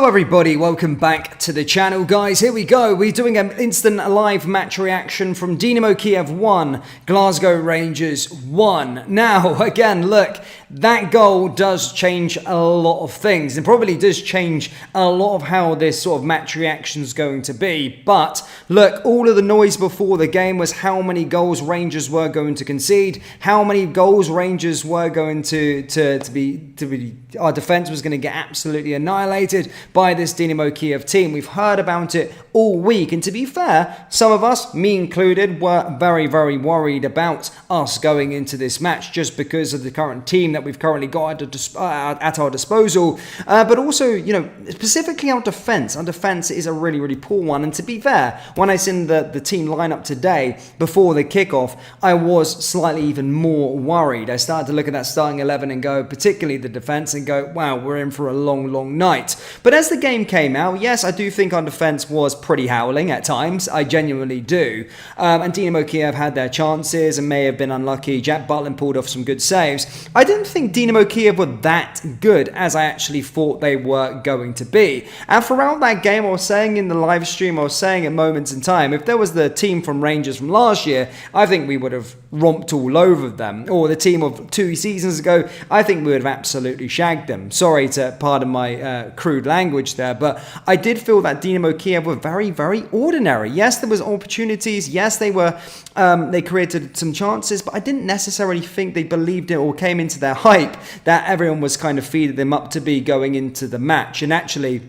Hello everybody, welcome back to the channel guys. Here we go, we're doing an instant live match reaction from Dynamo Kyiv 1, Glasgow Rangers 1. Now again, look, that goal does change a lot of things and probably does change a lot of how this sort of match reaction is going to be. But look, all of the noise before the game was how many goals Rangers were going to concede, how many goals Rangers were going to be our defense was going to get absolutely annihilated by this Dynamo Kyiv team. We've heard about it all week, and to be fair, some of us, me included, were very, very worried about us going into this match just because of the current team that we've currently got at our disposal. But also, you know, specifically our defense. Our defense is a really, really poor one. And to be fair, when I seen the team lineup today before the kickoff, I was slightly even more worried. I started to look at that starting 11 and go, particularly the defense, and go, wow, we're in for a long, long night. But as the game came out, yes, I do think our defense was pretty howling at times. I genuinely do. And Dynamo Kyiv had their chances and may have been unlucky. Jack Butland pulled off some good saves. I didn't think Dynamo Kyiv were that good as I actually thought they were going to be. And throughout that game, I was saying in the live stream, I was saying at moments in time, if there was the team from Rangers from last year, I think we would have romped all over them. Or the team of 2 seasons ago, I think we would have absolutely shagged them. Sorry to pardon my crude language there, but I did feel that Dynamo Kyiv were very, very ordinary. Yes, there was opportunities. Yes, they were. They created some chances, but I didn't necessarily think they believed it or came into their hype that everyone was kind of feeding them up to be going into the match. And actually,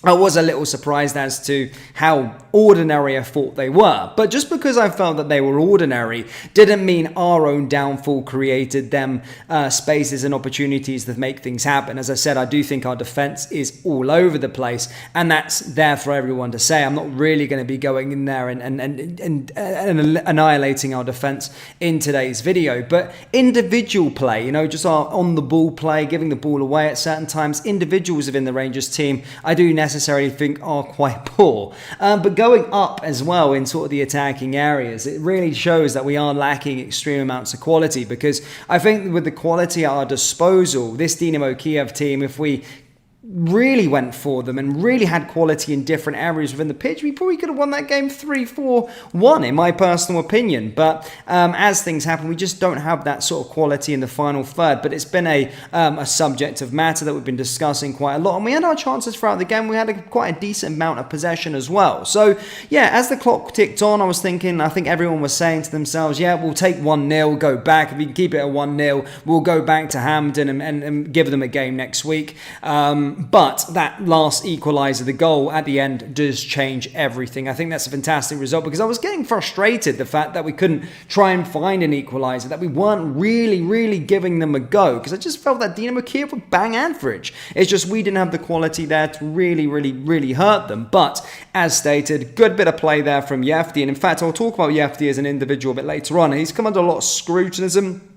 I was a little surprised as to how ordinary I thought they were. But just because I felt that they were ordinary didn't mean our own downfall created them spaces and opportunities to make things happen. As I said, I do think our defense is all over the place, and that's there for everyone to say. I'm not really going to be going in there and annihilating our defense in today's video. But individual play, you know, just our on-the-ball play, giving the ball away at certain times, individuals within the Rangers team, I do necessarily think are quite poor. But going up as well in sort of the attacking areas, it really shows that we are lacking extreme amounts of quality, because I think with the quality at our disposal, this Dynamo Kyiv team, if we really went for them and really had quality in different areas within the pitch, we probably could have won that game 3-4-1 in my personal opinion. But as things happen, we just don't have that sort of quality in the final third. But it's been a subject of matter that we've been discussing quite a lot, and we had our chances throughout the game. We had quite a decent amount of possession as well. So yeah, as the clock ticked on, I think everyone was saying to themselves, yeah, we'll take 1-0, go back. If we can keep it at 1-0, we'll go back to Hampden and give them a game next week. But that last equalizer, the goal at the end, does change everything. I think that's a fantastic result, because I was getting frustrated the fact that we couldn't try and find an equalizer, that we weren't really giving them a go, because I just felt that Dynamo Kyiv were bang average. It's just we didn't have the quality there to really hurt them. But as stated, good bit of play there from Yefty, and in fact I'll talk about Yefty as an individual a bit later on. He's come under a lot of criticism,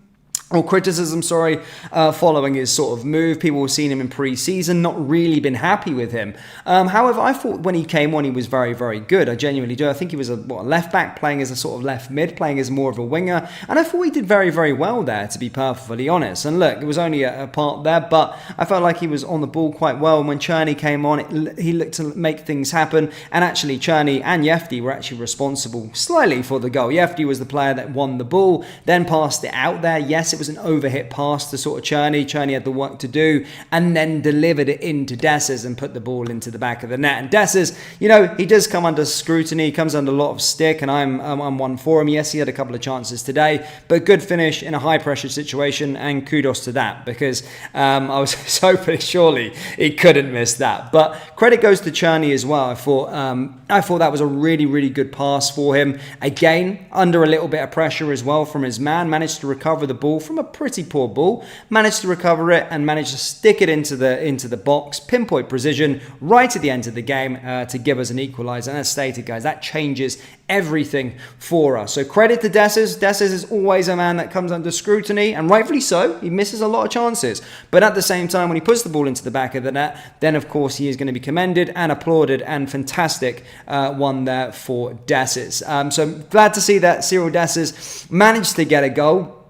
following his sort of move. People have seen him in pre-season, not really been happy with him. However, I thought when he came on, he was very good. I genuinely do. I think he was a left back, playing as a sort of left mid, playing as more of a winger, and I thought he did very well there, to be perfectly honest. And look, it was only a part there, but I felt like he was on the ball quite well. And when Cherney came on, he looked to make things happen. And actually, Cherney and Yefty were actually responsible slightly for the goal. Yefty was the player that won the ball, then passed it out there. Yes, it was an overhit pass to sort of Cherney. Cherney had the work to do, and then delivered it into Dessers and put the ball into the back of the net. And Dessers, you know, he does come under scrutiny, comes under a lot of stick, and I'm one for him. Yes, he had a couple of chances today, but good finish in a high pressure situation, and kudos to that, because I was so pretty surely he couldn't miss that. But credit goes to Cherney as well. I thought that was a really good pass for him. Again, under a little bit of pressure as well from his man, managed to recover the ball from a pretty poor ball, managed to recover it and managed to stick it into the box, pinpoint precision right at the end of the game to give us an equalizer. And as stated, guys, that changes everything for us. So credit to Dessers. Dessers is always a man that comes under scrutiny, and rightfully so. He misses a lot of chances, but at the same time, when he puts the ball into the back of the net, then of course he is going to be commended and applauded, and fantastic one there for Dessers. So glad to see that Cyril Dessers managed to get a goal.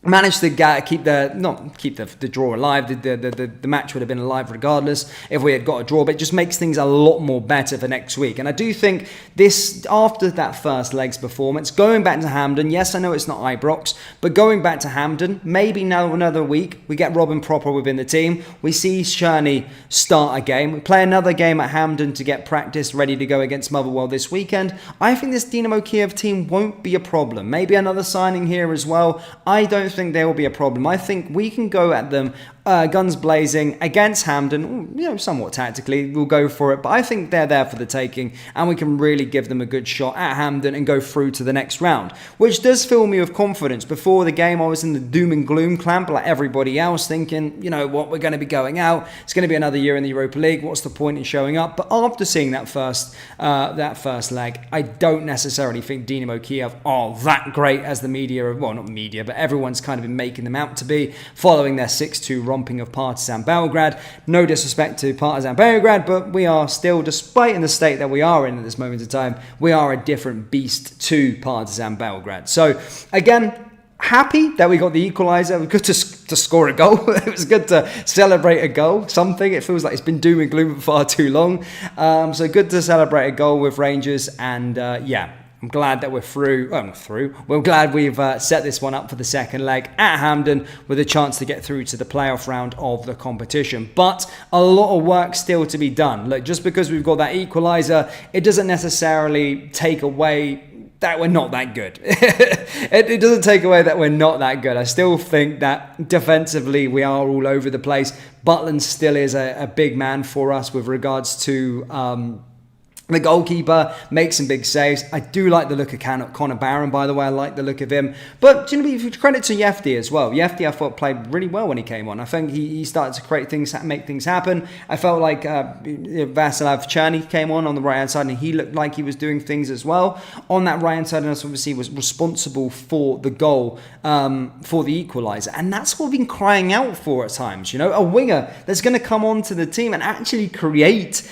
managed to keep the draw alive. The match would have been alive regardless if we had got a draw, but it just makes things a lot more better for next week. And I do think this, after that first leg's performance, going back to Hampden, yes, I know it's not Ibrox, but going back to Hampden, maybe now another week, we get Robin proper within the team, we see Sherney start a game, we play another game at Hampden to get practice ready to go against Motherwell this weekend. I think this Dynamo Kyiv team won't be a problem. Maybe another signing here as well. I don't think there will be a problem. I think we can go at them guns blazing against Hampden, somewhat tactically, we'll go for it, but I think they're there for the taking, and we can really give them a good shot at Hampden and go through to the next round, which does fill me with confidence. Before the game, I was in the doom and gloom clamp like everybody else, thinking, what, we're going to be going out, it's going to be another year in the Europa League, what's the point in showing up? But after seeing that first leg, I don't necessarily think Dynamo Kyiv are that great as the media, well, not media, but everyone's kind of been making them out to be, following their 6-2 romping of Partizan Belgrade. No disrespect to Partizan Belgrade, but we are still, despite in the state that we are in at this moment in time, we are a different beast to Partizan Belgrade. So again, happy that we got the equalizer. It was good to score a goal. It was good to celebrate a goal. Something, it feels like it's been doom and gloom for far too long. So good to celebrate a goal with Rangers, and I'm glad that we're through. Well, not through. We're glad we've set this one up for the second leg at Hampden with a chance to get through to the playoff round of the competition. But a lot of work still to be done. Look, just because we've got that equaliser, it doesn't necessarily take away that we're not that good. It doesn't take away that we're not that good. I still think that defensively we are all over the place. Butland still is a big man for us with regards to the goalkeeper. Makes some big saves. I do like the look of Connor Barron, by the way. I like the look of him. But credit to Yefti as well. Yefti, I thought, played really well when he came on. I think he started to create things, make things happen. I felt like Vasilav Cherny came on the right-hand side, and he looked like he was doing things as well on that right-hand side, and obviously was responsible for the goal, for the equaliser. And that's what we've been crying out for at times. A winger that's going to come onto the team and actually create,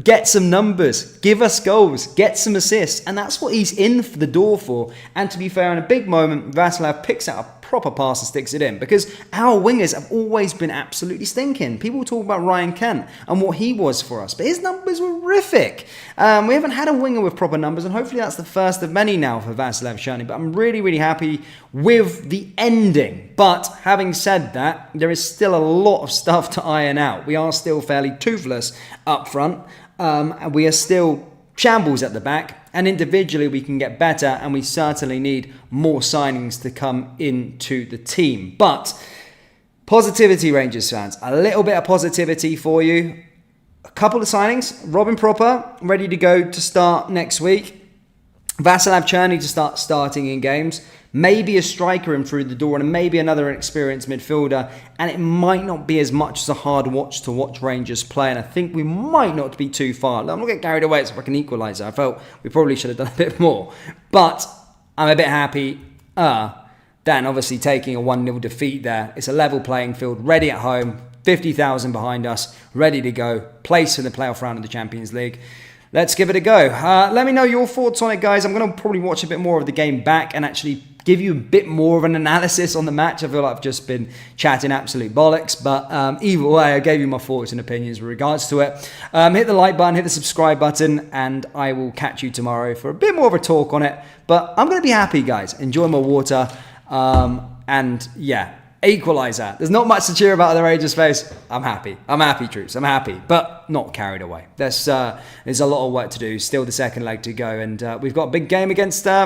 get some numbers, give us goals, get some assists, and that's what he's in for the door for. And to be fair, in a big moment, Vasilav picks out a proper pass and sticks it in, because our wingers have always been absolutely stinking. People talk about Ryan Kent and what he was for us, but his numbers were horrific. We haven't had a winger with proper numbers, and hopefully that's the first of many now for Vasilav Cherny, but I'm really, really happy with the ending. But having said that, there is still a lot of stuff to iron out. We are still fairly toothless up front. We are still shambles at the back, and individually we can get better, and we certainly need more signings to come into the team. But positivity, Rangers fans, a little bit of positivity for you. A couple of signings. Robin Proper ready to go to start next week. Vasilav Cherny to start starting in games. Maybe a striker in through the door, and maybe another experienced midfielder. And it might not be as much as a hard watch to watch Rangers play. And I think we might not be too far. I'm not getting carried away. It's like an equaliser. I felt we probably should have done a bit more. But I'm a bit happy than obviously taking a 1-0 defeat there. It's a level playing field, ready at home, 50,000 behind us, ready to go. Place in the playoff round of the Champions League. Let's give it a go. Let me know your thoughts on it, guys. I'm going to probably watch a bit more of the game back and actually give you a bit more of an analysis on the match. I feel like I've just been chatting absolute bollocks, but either way, I gave you my thoughts and opinions with regards to it. Hit the like button, hit the subscribe button, and I will catch you tomorrow for a bit more of a talk on it. But I'm going to be happy, guys. Enjoy my water. And yeah, equaliser. There's not much to cheer about in the Rangers face. I'm happy. I'm happy, troops. I'm happy, but not carried away. There's a lot of work to do. Still the second leg to go, and we've got a big game against